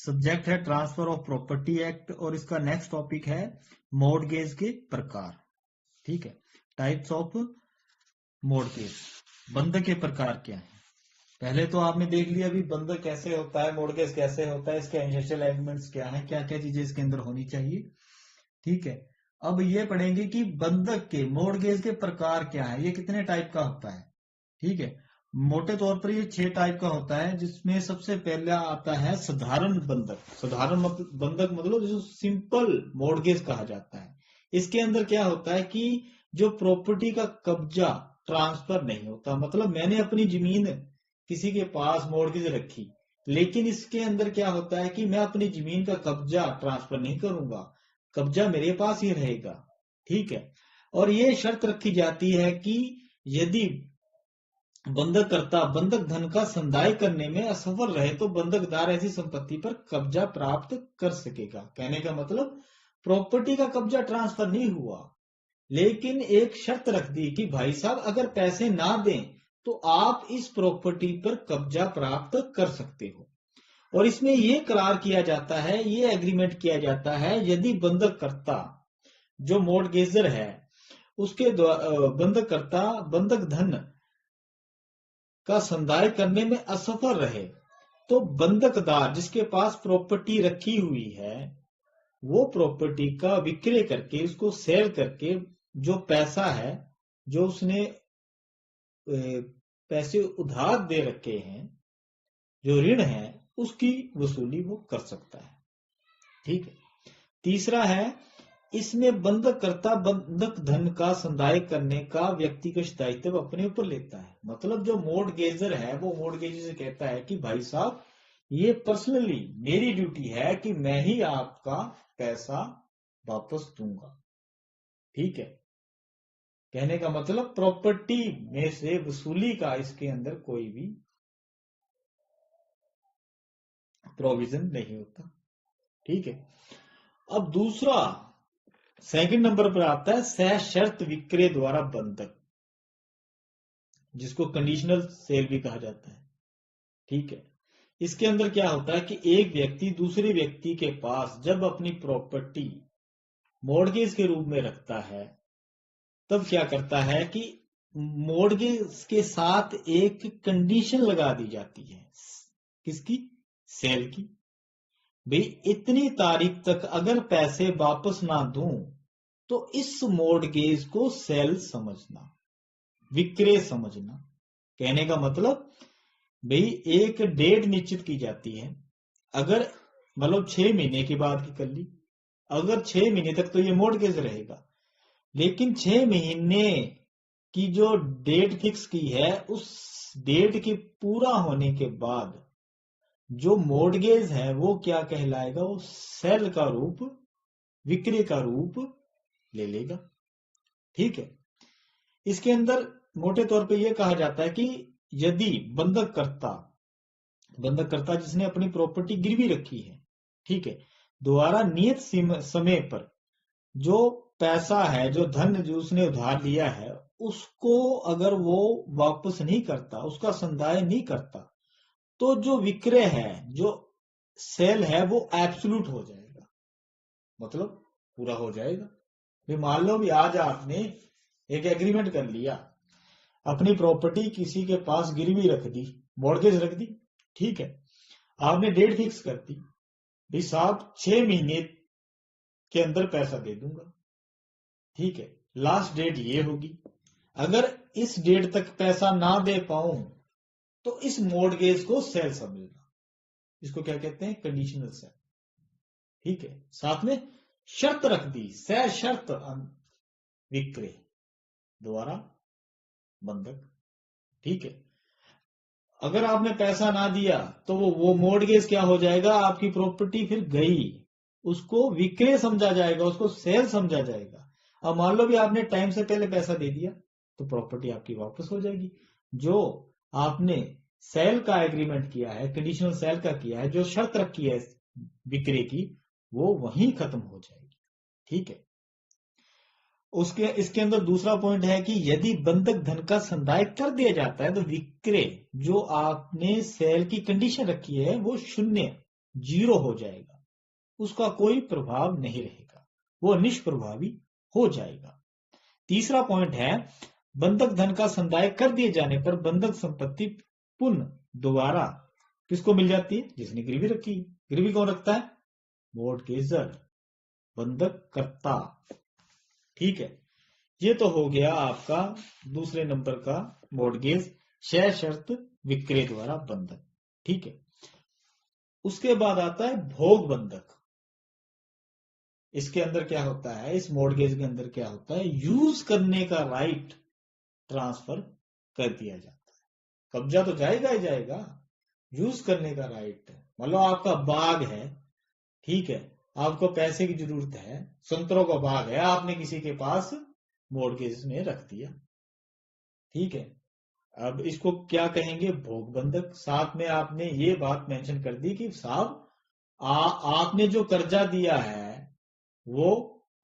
Subject है transfer of property act और इसका नेक्स्ट टॉपिक है मॉर्टगेज के प्रकार। ठीक है, टाइप्स ऑफ मॉर्टगेज, बंधक के प्रकार क्या है। पहले तो आपने देख लिया अभी बंधक कैसे होता है, मॉर्टगेज कैसे होता है, इसके एसेंशियल एलिमेंट्स क्या है, क्या क्या चीजें इसके अंदर होनी चाहिए। ठीक है, अब ये पढ़ेंगे कि बंधक के मॉर्टगेज के प्रकार क्या है, ये कितने टाइप का होता है। ठीक है, मोटे तौर पर ये 6 टाइप का होता है, जिसमें सबसे पहला आता है साधारण बंधक। साधारण बंधक मतलब जिसको सिंपल मॉर्टगेज कहा जाता है। इसके अंदर क्या होता है कि जो प्रॉपर्टी का कब्जा ट्रांसफर नहीं होता, मतलब मैंने अपनी जमीन किसी के पास मॉर्टगेज रखी, लेकिन इसके अंदर क्या होता है कि मैं अपनी जमीन का कब्जा ट्रांसफर नहीं करूंगा, कब्जा मेरे पास ही रहेगा। ठीक है, और ये शर्त रखी जाती है कि यदि बंधककर्ता बंधक धन का संदाय करने में असफल रहे तो बंधकदार ऐसी संपत्ति पर कब्जा प्राप्त कर सकेगा। कहने का मतलब प्रॉपर्टी का कब्जा ट्रांसफर नहीं हुआ, लेकिन एक शर्त रख दी कि भाई साहब अगर पैसे ना दें तो आप इस प्रॉपर्टी पर कब्जा प्राप्त कर सकते हो। और इसमें यह करार किया जाता है, ये एग्रीमेंट किया जाता है, यदि बंधककर्ता जो मॉर्टगेजर है उसके बंधककर्ता बंधक धन का संदाय करने में असफल रहे तो बंधकदार जिसके पास प्रॉपर्टी रखी हुई है वो प्रॉपर्टी का विक्रय करके, उसको सेल करके, जो पैसा है जो उसने पैसे उधार दे रखे हैं, जो ऋण है, उसकी वसूली वो कर सकता है। ठीक है, तीसरा है इसमें बंधककर्ता बंधक धन का संदाय करने का व्यक्तिगत दायित्व अपने ऊपर लेता है। मतलब जो मॉर्टगेजर है वो मॉर्टगेजर से कहता है कि भाई साहब ये पर्सनली मेरी ड्यूटी है कि मैं ही आपका पैसा वापस दूंगा। ठीक है, कहने का मतलब प्रॉपर्टी में से वसूली का इसके अंदर कोई भी प्रोविजन नहीं होता। ठीक है, अब दूसरा सेकंड नंबर पर आता है सशर्त विक्रय द्वारा बंधक, जिसको कंडीशनल सेल भी कहा जाता है। ठीक है, इसके अंदर क्या होता है कि एक व्यक्ति दूसरे व्यक्ति के पास जब अपनी प्रॉपर्टी मॉर्टगेज के रूप में रखता है तब क्या करता है कि मॉर्टगेज के साथ एक कंडीशन लगा दी जाती है। किसकी? सेल की। भाई इतनी तारीख तक अगर पैसे वापस ना दूं तो इस मॉर्टगेज को सेल समझना, विक्रय समझना। कहने का मतलब भाई एक डेट निश्चित की जाती है, अगर मतलब 6 महीने के बाद की कर ली, अगर 6 महीने तक तो ये मॉर्टगेज रहेगा, लेकिन 6 महीने की जो डेट फिक्स की है उस डेट के पूरा होने के बाद जो मॉर्टगेज है वो क्या कहलाएगा, वो सेल का रूप, विक्रय का रूप ले लेगा। ठीक है, इसके अंदर मोटे तौर पे यह कहा जाता है कि यदि बंधककर्ता जिसने अपनी प्रॉपर्टी गिरवी रखी है, ठीक है, द्वारा नियत समय पर जो पैसा है, जो धन जो उसने उधार लिया है, उसको अगर वो वापस नहीं करता, उसका संदाय नहीं करता, तो जो विक्रय है, जो सेल है, वो एब्सोल्यूट हो जाएगा, मतलब पूरा हो जाएगा। भी मान लो भी आज आपने एक एग्रीमेंट कर लिया, अपनी प्रॉपर्टी किसी के पास गिरवी रख दी, मॉर्गेज रख दी। ठीक है, आपने डेट फिक्स कर दी, भाई साहब 6 महीने के अंदर पैसा दे दूंगा। ठीक है, लास्ट डेट ये होगी, अगर इस डेट तक पैसा ना दे पाऊं तो इस मॉर्गेज को सेल समझना। इसको क्या कहते हैं? Conditional cell. ठीक है, साथ में शर्त रख दी, सशर्त विक्रय द्वारा बंधक। ठीक है, अगर आपने पैसा ना दिया तो वो मॉर्गेज क्या हो जाएगा, आपकी प्रॉपर्टी फिर गई, उसको विक्रय समझा जाएगा, उसको सेल समझा जाएगा। अब मान लो भी आपने टाइम से पहले पैसा दे दिया तो प्रॉपर्टी आपकी वापस हो जाएगी। जो आपने सेल का एग्रीमेंट किया है, कंडीशनल सेल का किया है, जो शर्त रखी है विक्रय की, वो वहीं खत्म हो जाएगी। ठीक है, इसके अंदर दूसरा पॉइंट है कि यदि बंधक धन का संदाय कर दिया जाता है तो विक्रय जो आपने सेल की कंडीशन रखी है वो शून्य जीरो हो जाएगा, उसका कोई प्रभाव नहीं रहेगा, वो निष्प्रभावी हो जाएगा। तीसरा पॉइंट है, बंधक धन का संदाय कर दिए जाने पर बंधक संपत्ति पुनः दोबारा किसको मिल जाती है? जिसने गिरवी रखी। गिरवी कौन रखता है? मोर्टगेजर, बंधक कर्ता। ठीक है, ये तो हो गया आपका दूसरे नंबर का मोर्टगेज, शय शर्त विक्रय द्वारा बंधक। ठीक है, उसके बाद आता है भोग बंधक। इसके अंदर क्या होता है, इस मोर्टगेज के अंदर क्या होता है, यूज करने का राइट ट्रांसफर कर दिया जाता है। कब्जा तो जाएगा ही जाएगा, यूज करने का राइट। मतलब आपका बाग है, ठीक है, आपको पैसे की जरूरत है, संतरों का बाग है, आपने किसी के पास मोर्टगेज में रख दिया। ठीक है, अब इसको क्या कहेंगे? भोग बंधक। साथ में आपने ये बात मेंशन कर दी कि साहब आपने जो कर्जा दिया है वो,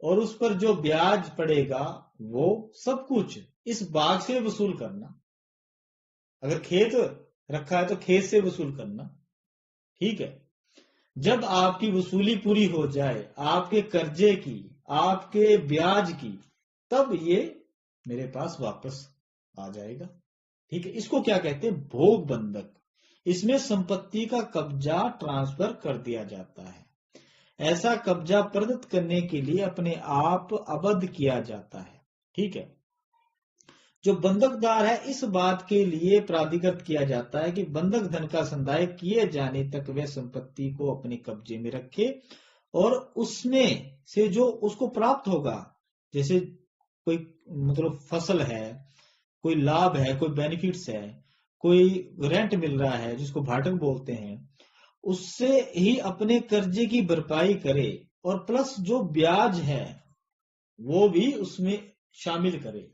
और उस पर जो ब्याज पड़ेगा वो सब कुछ इस बाग से वसूल करना। अगर खेत रखा है तो खेत से वसूल करना। ठीक है, जब आपकी वसूली पूरी हो जाए आपके कर्जे की, आपके ब्याज की, तब ये मेरे पास वापस आ जाएगा। ठीक है, इसको क्या कहते हैं? भोग बंधक। इसमें संपत्ति का कब्जा ट्रांसफर कर दिया जाता है। ऐसा कब्जा प्रदत्त करने के लिए अपने आप अबद्ध किया जाता है। ठीक है, जो बंधकदार है इस बात के लिए प्राधिकृत किया जाता है कि बंधक धन का संदाय किए जाने तक वह संपत्ति को अपने कब्जे में रखे, और उसमें से जो उसको प्राप्त होगा, जैसे कोई मतलब फसल है, कोई लाभ है, कोई बेनिफिट्स है, कोई रेंट मिल रहा है जिसको भाटक बोलते हैं, उससे ही अपने कर्जे की भरपाई करे, और प्लस जो ब्याज है वो भी उसमें शामिल करे।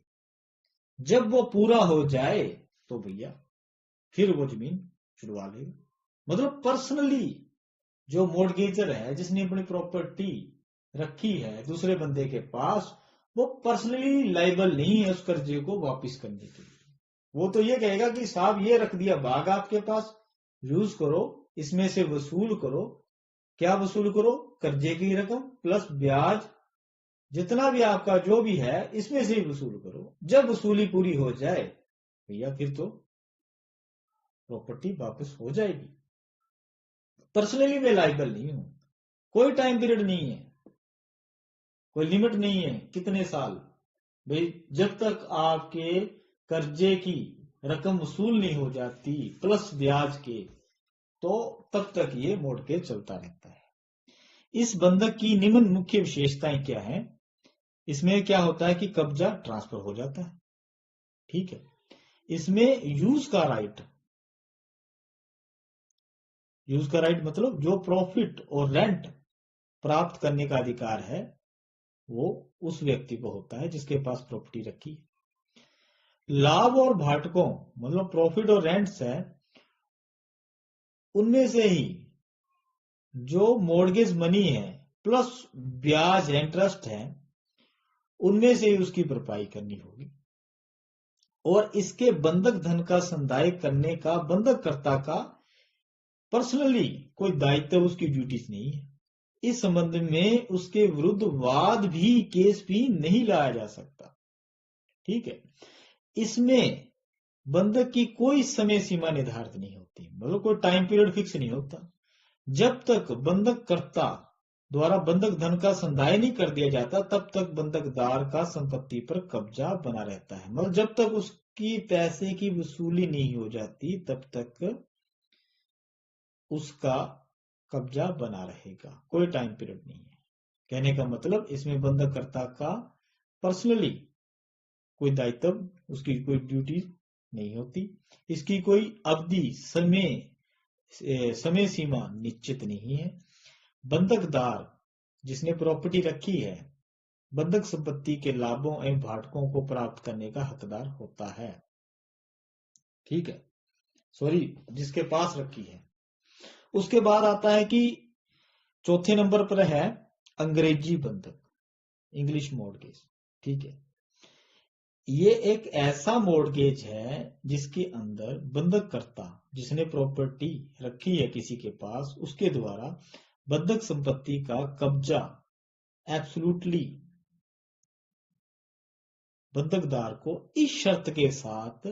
जब वो पूरा हो जाए तो भैया फिर वो जमीन छुड़वा लेगा। मतलब पर्सनली जो मोर्टगेजर है, जिसने अपनी प्रॉपर्टी रखी है दूसरे बंदे के पास, वो पर्सनली लाइबल नहीं है उस कर्जे को वापस करने के लिए। वो तो ये कहेगा कि साहब ये रख दिया बाग आपके पास, यूज करो, इसमें से वसूल करो। क्या वसूल करो? कर्जे की रकम प्लस ब्याज, जितना भी आपका जो भी है इसमें से ही वसूल करो। जब वसूली पूरी हो जाए भैया फिर तो प्रॉपर्टी वापस हो जाएगी। पर्सनली मैं लाइबल नहीं हूं, कोई टाइम पीरियड नहीं है, कोई लिमिट नहीं है कितने साल। भाई जब तक आपके कर्जे की रकम वसूल नहीं हो जाती प्लस ब्याज के, तो तब तक ये मोर्टगेज चलता रहता है। इस बंधक की निम्न मुख्य विशेषताएं क्या हैं? इसमें क्या होता है कि कब्जा ट्रांसफर हो जाता है। ठीक है, इसमें यूज का राइट, यूज का राइट मतलब जो प्रॉफिट और रेंट प्राप्त करने का अधिकार है वो उस व्यक्ति को होता है जिसके पास प्रॉपर्टी रखी है। लाभ और भाटकों मतलब प्रॉफिट और रेंट्स है, उनमें से ही जो मॉर्गेज मनी है प्लस ब्याज है, इंटरेस्ट है, उनमें से ही उसकी भरपाई करनी होगी। और इसके बंधक धन का संदाय करने का बंधककर्ता का पर्सनली कोई दायित्व, उसकी ड्यूटीज नहीं है। इस संबंध में उसके विरुद्ध वाद भी, केस भी नहीं लाया जा सकता। ठीक है, इसमें बंधक की कोई समय सीमा निर्धारित नहीं होती, मतलब कोई टाइम पीरियड फिक्स नहीं होता। जब तक बंधककर्ता द्वारा बंधक धन का संदाय नहीं कर दिया जाता तब तक बंधकदार का संपत्ति पर कब्जा बना रहता है। मतलब जब तक उसकी पैसे की वसूली नहीं हो जाती तब तक उसका कब्जा बना रहेगा, कोई टाइम पीरियड नहीं है। कहने का मतलब इसमें बंधककर्ता का पर्सनली कोई दायित्व, उसकी कोई ड्यूटी नहीं होती। इसकी कोई अवधि, समय सीमा निश्चित नहीं है। बंधकदार जिसने प्रॉपर्टी रखी है बंधक संपत्ति के लाभों एवं भाटकों को प्राप्त करने का हकदार होता है। ठीक है, सॉरी, जिसके पास रखी है। उसके बाद आता है कि चौथे नंबर पर है अंग्रेजी बंधक, इंग्लिश मॉर्गेज। ठीक है, ये एक ऐसा मॉर्गेज है जिसके अंदर बंधककर्ता जिसने प्रॉपर्टी रखी है किसी के पास, उसके द्वारा बंधक संपत्ति का कब्जा एब्सोल्युटली बंधकदार को इस शर्त के साथ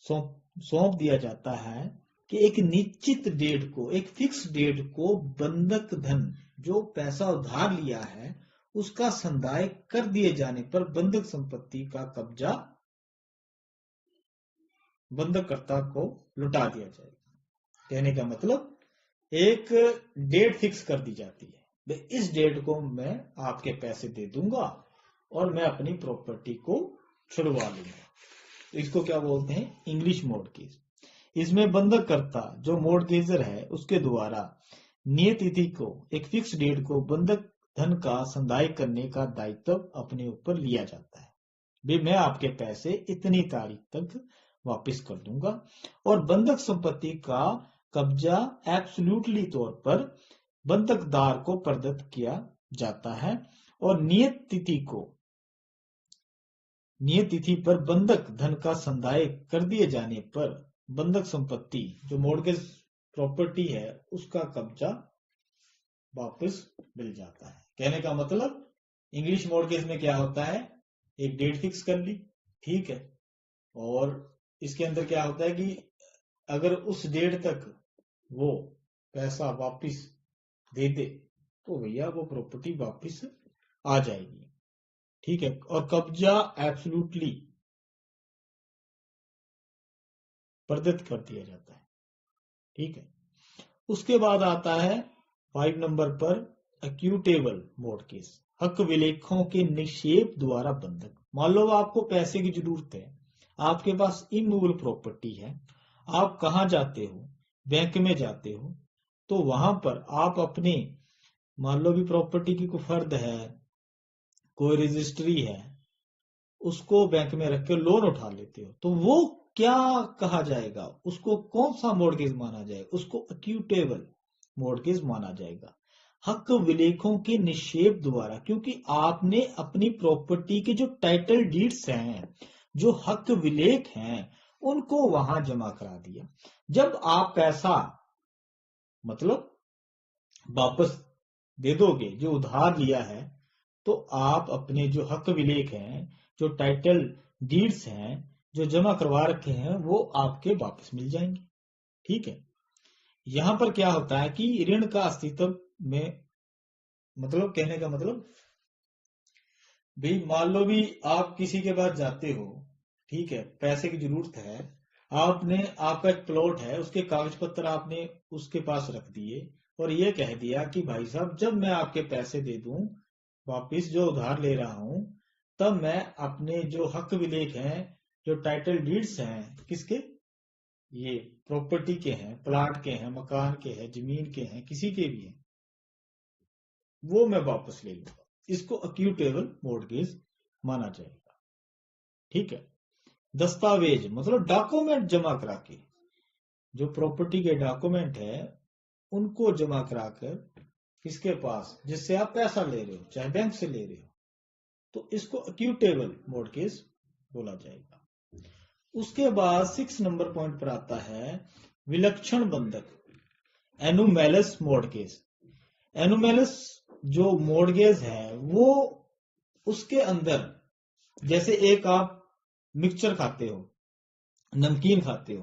सौंप दिया जाता है कि एक निश्चित डेट को, एक फिक्स डेट को बंधक धन, जो पैसा उधार लिया है, उसका संदाय कर दिए जाने पर बंधक संपत्ति का कब्जा बंधककर्ता को लौटा दिया जाएगा। कहने का मतलब एक डेट फिक्स कर दी जाती है, इस डेट को मैं आपके पैसे दे दूंगा और मैं अपनी प्रॉपर्टी को छुड़वा लूंगा। तो इसको क्या बोलते हैं? English mortgage. इसमें बंधककर्ता जो मॉर्गेजर है उसके द्वारा नियत तिथि को, एक फिक्स डेट को बंधक धन का संदाय करने का दायित्व अपने ऊपर लिया जाता है। भी मैं आपके पैसे इतनी तारीख तक वापस कर दूंगा और बंधक संपत्ति का कब्जा एब्सोल्युटली तौर पर बंधकदार को प्रदत्त किया जाता है और नियत तिथि पर बंधक धन का संदाय कर दिए जाने पर बंधक संपत्ति जो मॉर्गेज प्रॉपर्टी है उसका कब्जा वापस मिल जाता है। कहने का मतलब इंग्लिश मॉर्गेज में क्या होता है? एक डेट फिक्स कर ली, ठीक है, और इसके अंदर क्या होता है कि अगर उस डेट तक वो पैसा वापस दे दे तो भैया वो प्रॉपर्टी वापस आ जाएगी, ठीक है, और कब्जा एब्सोल्युटली प्रदत्त कर दिया जाता है, ठीक है। उसके बाद आता है 5 नंबर पर एक्यूटेबल मॉर्गेज, हक विलेखों के निक्षेप द्वारा बंधक। मान लो आपको पैसे की जरूरत है, आपके पास इमूवेबल प्रॉपर्टी है, आप कहां जाते हो? बैंक में जाते हो, तो वहां पर आप अपने, मान लो भी प्रॉपर्टी की कोई फर्द है, कोई रजिस्ट्री है, उसको बैंक में रख के लोन उठा लेते हो, तो वो क्या कहा जाएगा? उसको कौन सा मॉर्गेज माना जाएगा? उसको एक्यूटेबल मॉर्गेज माना जाएगा, हक विलेखों के निक्षेप द्वारा, क्योंकि आपने अपनी प्रॉपर्टी के जो टाइटल डीड्स हैं, जो हक विलेख हैं, उनको वहां जमा करा दिया। जब आप पैसा मतलब वापस दे दोगे जो उधार लिया है, तो आप अपने जो हक विलेख हैं, जो टाइटल डीड्स हैं, जो जमा करवा रखे हैं, वो आपके वापस मिल जाएंगे, ठीक है। यहां पर क्या होता है कि ऋण का अस्तित्व में, मतलब कहने का मतलब भाई मान लो भी आप किसी के पास जाते हो, ठीक है, पैसे की जरूरत है, आपका एक प्लॉट है, उसके कागज पत्र आपने उसके पास रख दिए और ये कह दिया कि भाई साहब जब मैं आपके पैसे दे दूं वापिस, जो उधार ले रहा हूं, तब मैं अपने जो हक विलेख हैं, जो टाइटल डीड्स हैं, किसके? ये प्रॉपर्टी के हैं, प्लाट के हैं, मकान के हैं, जमीन के हैं, किसी के भी हैं, वो मैं वापस ले लूंगा। इसको एक्यूटेबल मॉर्गेज माना जाएगा, ठीक है। दस्तावेज मतलब डॉक्यूमेंट जमा करा के, जो प्रॉपर्टी के डॉक्यूमेंट है उनको जमा कराकर किसके पास? जिससे आप पैसा ले रहे हो, चाहे बैंक से ले रहे हो, तो इसको एक्यूटेबल मॉर्गेज बोला जाएगा। उसके बाद 6 नंबर पॉइंट पर आता है विलक्षण बंधक, एनुमेलस मॉर्गेज। एनुमेलस जो मॉर्गेज है वो उसके अंदर, जैसे एक आप मिक्सचर खाते हो, नमकीन खाते हो,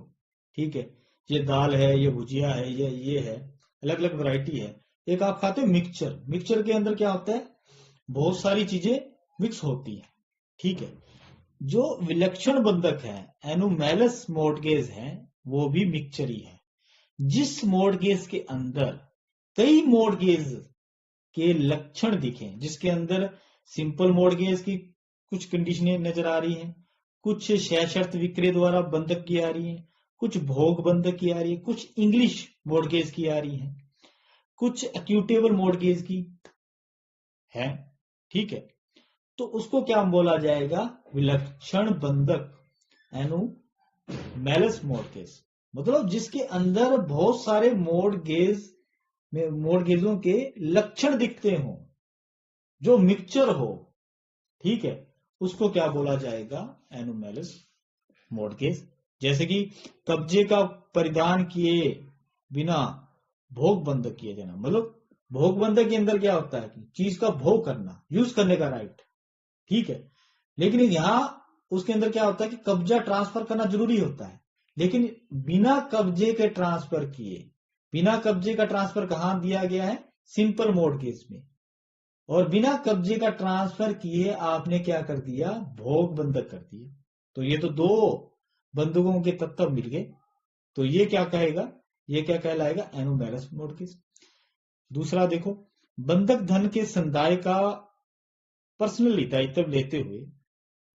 ठीक है, ये दाल है, ये भुजिया है, ये है, अलग अलग वैरायटी है। एक आप खाते हो मिक्सचर, मिक्सचर के अंदर क्या होता है? बहुत सारी चीजें मिक्स होती है, ठीक है। जो विलक्षण बंधक है, एनुमेलस मॉर्गेज है, वो भी मिक्सचर ही है। जिस मॉर्गेज के अंदर कई मॉर्गेज के लक्षण दिखे, जिसके अंदर सिंपल मॉर्गेज की कुछ कंडीशनें नजर आ रही हैं, कुछ शर्त शर्त विक्रय द्वारा बंधक की आ रही है, कुछ भोग बंधक की आ रही है, कुछ इंग्लिश मॉर्गेज की आ रही है, कुछ एक्यूटेबल मॉर्गेज की है, ठीक है, तो उसको क्या बोला जाएगा? विलक्षण बंधक, एनुमेलस मॉर्गेज। मतलब जिसके अंदर बहुत सारे मॉर्गेजों के लक्षण दिखते हो, जो मिक्सचर हो, ठीक है, उसको क्या बोला जाएगा? एनुमेलस मॉर्गेज। जैसे कि कब्जे का परिधान किए बिना भोग बंधक किए जाना, मतलब भोग बंधक के अंदर क्या होता है कि चीज का भोग करना, यूज करने का राइट, ठीक है। लेकिन यहाँ उसके अंदर क्या होता है कि कब्जा ट्रांसफर करना जरूरी होता है, लेकिन बिना कब्जे के ट्रांसफर किए, बिना कब्जे का ट्रांसफर कहां दिया गया है, सिंपल मोड केस में। और बिना कब्जे का ट्रांसफर किए आपने क्या कर दिया, भोग बंधक कर दिया। तो ये तो दो बंधकों के तत्व मिल गए, तो ये क्या कहेगा, ये क्या कहलाएगा, एनोमैलस मोड केस। दूसरा देखो, बंधक धन के संदाय का पर्सनली दायित्व लेते हुए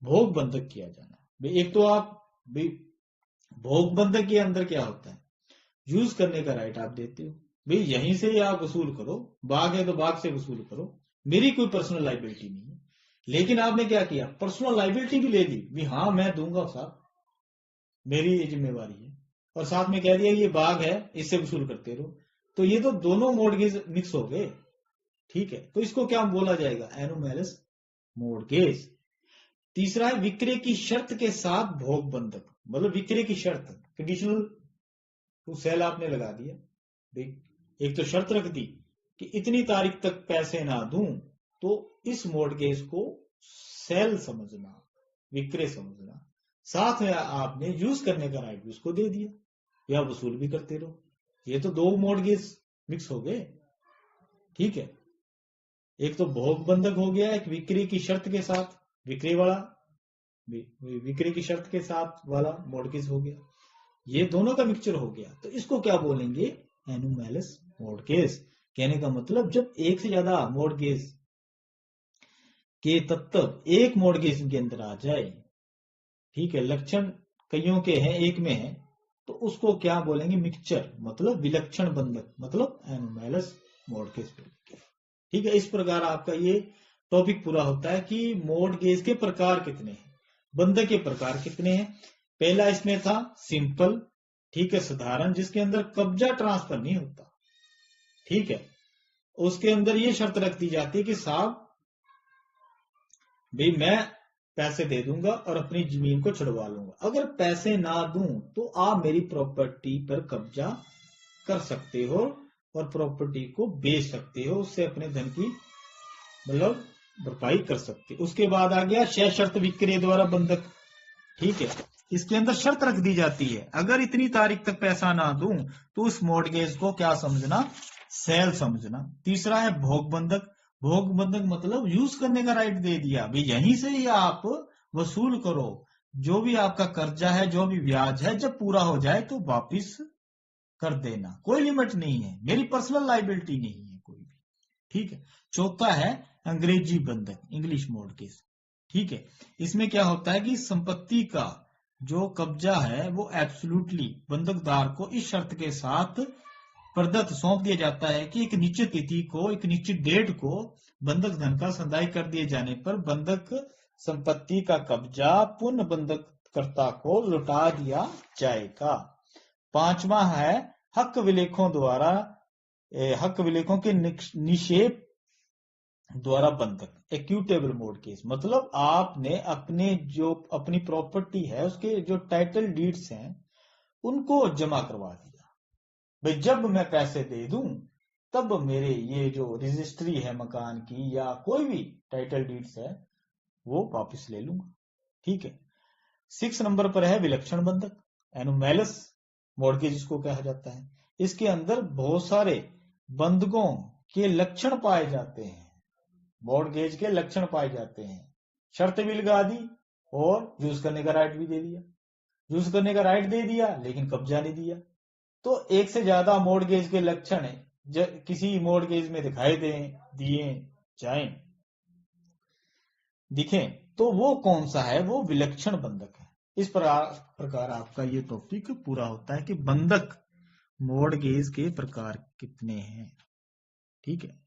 भोग बंधक किया जाना। एक तो आप भोग बंधक के अंदर क्या होता है, यूज करने का राइट आप देते हो, भाई यहीं से आप वसूल करो, बाग है तो बाग से वसूल करो, मेरी कोई पर्सनल लाइबिलिटी नहीं है। लेकिन आपने क्या किया, पर्सनल लाइबिलिटी भी ले ली, भी हाँ मैं दूंगा साहब, मेरी ये जिम्मेवारी है, और साथ में कह दिया ये बाग है इससे वसूल करते रहो। तो ये तो दोनों मोर्गेज मिक्स हो गए, ठीक है। तो इसको क्या बोला जाएगा, एनोमैलस मोर्गेज। तीसरा है विक्रय की शर्त के साथ भोग बंधक, मतलब विक्रय की शर्त, कंडीशनल टू सेल आपने लगा दिया, एक तो शर्त रख दी कि इतनी तारीख तक पैसे ना दूं, तो इस मोर्गेज को सेल समझना, विक्रय समझना, साथ में आपने यूज करने का राइट भी उसको दे दिया, या वसूल भी करते रहो। ये तो दो मोर्गेज मिक्स हो गए, ठीक है। एक तो भोग बंधक हो गया, एक विक्रय की शर्त के साथ, विक्रय वाला, विक्रय की शर्त के साथ वाला मोर्गेज हो गया, ये दोनों का मिक्सचर हो गया। तो इसको क्या बोलेंगे, एनोमैलस मोर्गेज। कहने का मतलब जब एक से ज्यादा मोर्गेज के तत्व एक मोर्गेज के अंदर आ जाए, ठीक है, लक्षण कईयों के हैं एक में है, तो उसको क्या बोलेंगे, मिक्सचर, मतलब विलक्षण बंधक, मतलब एनोमैलस मोर्गेज, ठीक है। इस प्रकार आपका ये टॉपिक पूरा होता है कि मोर्गेज के प्रकार कितने हैं, बंधक के प्रकार कितने हैं। पहला इसमें था सिंपल, ठीक है, साधारण, जिसके अंदर कब्जा ट्रांसफर नहीं होता, ठीक है। उसके अंदर ये शर्त रख दी जाती है कि साहब भाई मैं पैसे दे दूंगा और अपनी जमीन को छुड़वा लूंगा, अगर पैसे ना दूं तो आप मेरी प्रॉपर्टी पर कब्जा कर सकते हो और प्रॉपर्टी को बेच सकते हो, उससे अपने धन की मतलब भरपाई कर सकते हो। उसके बाद आ गया शय शर्त विक्रय द्वारा बंधक, ठीक है। इसके अंदर शर्त रख दी जाती है, अगर इतनी तारीख तक पैसा ना दूं तो उस मोर्गेज को क्या समझना, सेल समझना। तीसरा है भोग बंधक, भोग बंधक मतलब यूज करने का राइट दे दिया, भाई यहीं से ही आप वसूल करो, जो भी आपका कर्जा है, जो भी ब्याज है, जब पूरा हो जाए तो वापिस कर देना, कोई लिमिट नहीं है, मेरी पर्सनल लाइबिलिटी नहीं है कोई भी, ठीक है। चौथा है अंग्रेजी बंधक, इंग्लिश मोर्गेज, ठीक है। इसमें क्या होता है कि संपत्ति का जो कब्जा है वो एब्सोल्युटली बंधकदार को इस शर्त के साथ प्रदत्त सौंप दिया जाता है कि एक निश्चित तिथि को, एक निश्चित डेट को बंधक धन का संदाय कर दिए जाने पर बंधक संपत्ति का कब्जा पुनः बंधककर्ता को लौटा दिया जाएगा। पांचवा है हक विलेखों द्वारा, हक विलेखों के निषेध द्वारा बंधक, एक्यूटेबल मोर्गेज, मतलब आपने अपने जो अपनी प्रॉपर्टी है उसके जो टाइटल डीड्स हैं उनको जमा करवा दिया, भाई जब मैं पैसे दे दूं तब मेरे ये जो रजिस्ट्री है मकान की या कोई भी टाइटल डीड्स है वो वापस ले लूंगा, ठीक है। 6 नंबर पर है विलक्षण बंधक, एनोमैलस मोर्गेज इसको कहा जाता है। इसके अंदर बहुत सारे बंधकों के लक्षण पाए जाते हैं, मोर्गेज के लक्षण पाए जाते हैं, शर्त भी लगा दी और यूज करने का राइट भी दे दिया, यूज करने का राइट दे दिया लेकिन कब्जा नहीं दिया। तो एक से ज्यादा मोर्गेज के लक्षण किसी मोर्गेज में दिखाई दिए जाएं, दिखें, तो वो कौन सा है, वो विलक्षण बंधक है। इस प्रकार आपका ये टॉपिक पूरा होता है कि बंधक मोर्गेज के प्रकार कितने हैं, ठीक है।